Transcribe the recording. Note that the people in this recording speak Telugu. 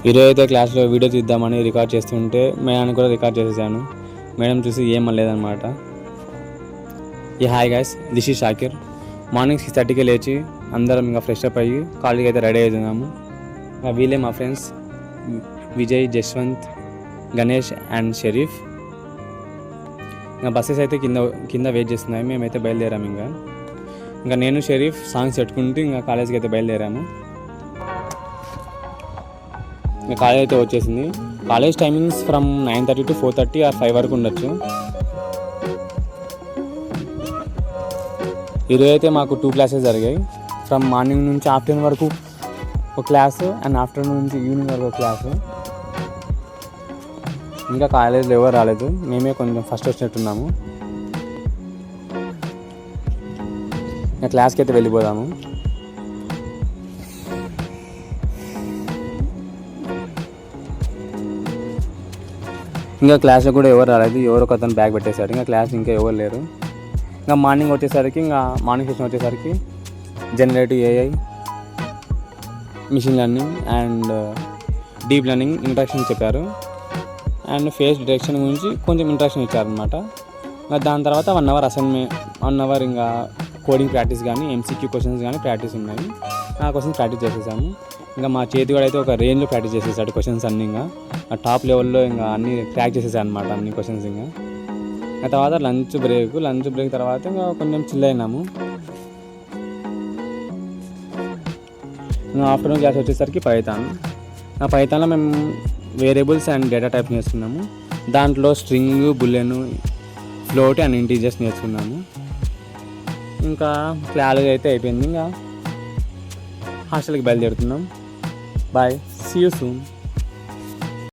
ఈరోజు అయితే క్లాస్లో వీడియో తీద్దామని రికార్డ్ చేస్తుంటే మేడం కూడా రికార్డ్ చేసేసాను. మేడం చూసి ఏమనలేదన్నమాట. Hi guys, this is Shakir. Morning 6:30కి లేచి అందరం ఇంకా ఫ్రెష్ అప్ అయ్యి కాలేజీకి అయితే రెడీ అవుతున్నాము. వీళ్ళే మా ఫ్రెండ్స్ విజయ్, జశ్వంత్, గణేష్ అండ్ షరీఫ్. ఇంకా బస్సెస్ అయితే కింద వెయిట్ చేస్తున్నాయి. మేమైతే బయలుదేరాము. ఇంకా నేను షరీఫ్ సాంగ్స్ పెట్టుకుంటూ ఇంకా కాలేజీకి అయితే బయలుదేరాము. ఇంకా కాలేజ్ అయితే వచ్చేసింది. College timings from 9:30 to 4:30 or 5 వరకు ఉండొచ్చు. ఈరోజు అయితే మాకు 2 క్లాసెస్ జరిగాయి. ఫ్రమ్ మార్నింగ్ నుంచి ఆఫ్టర్నూన్ వరకు ఒక క్లాసు అండ్ ఆఫ్టర్నూన్ నుంచి ఈవినింగ్ వరకు ఒక క్లాసు. ఇంకా కాలేజ్లో ఎవరు రాలేదు, మేమే కొంచెం ఫస్ట్ వచ్చినట్టున్నాము. ఇంకా క్లాస్కి అయితే వెళ్ళిపోదాము. ఇంకా క్లాస్లో కూడా ఎవరు రాలేదు, ఎవరో ఒక అతను బ్యాగ్ పెట్టేశారు. ఇంకా క్లాస్ ఇంకా ఎవరు లేరు. ఇంకా మార్నింగ్ సెషన్ వచ్చేసరికి generative AI, machine learning and deep learning introduction చెప్పారు. అండ్ ఫేస్ డిటెక్షన్ గురించి కొంచెం ఇంట్రడక్షన్ ఇచ్చారనమాట. ఇంకా దాని తర్వాత 1 అవర్ అసైన్మెంట్, 1 అవర్ ఇంకా కోడింగ్ ప్రాక్టీస్ కానీ ఎంసీక్యూ క్వశ్చన్స్ కానీ ప్రాక్టీస్ ఉన్నాయి. ఆ క్వశ్చన్స్ ప్రాక్టీస్ చేసేసాము. ఇంకా మా చేతి కూడా అయితే ఒక రేంజ్లో ప్రాక్టీస్ చేసేసాడు క్వశ్చన్స్ అన్నీ. ఇంకా టాప్ లెవెల్లో ఇంకా అన్నీ క్రాక్ చేసేసాను అనమాట, అన్ని క్వశ్చన్స్. ఇంకా తర్వాత లంచ్ బ్రేక్ తర్వాత ఇంకా కొంచెం చిల్ అయినాము. ఇంకా ఆఫ్టర్నూన్ క్లాస్ వచ్చేసరికి పైథాన్లో మేము వేరియబుల్స్ అండ్ డేటా టైప్ నేర్చుకున్నాము. దాంట్లో string, boolean, float and integers నేర్చుకున్నాము. ఇంకా క్లాస్ అయితే అయిపోయింది. ఇంకా హాస్టల్కి బయలుదేరుతున్నాం. Bye, see you soon.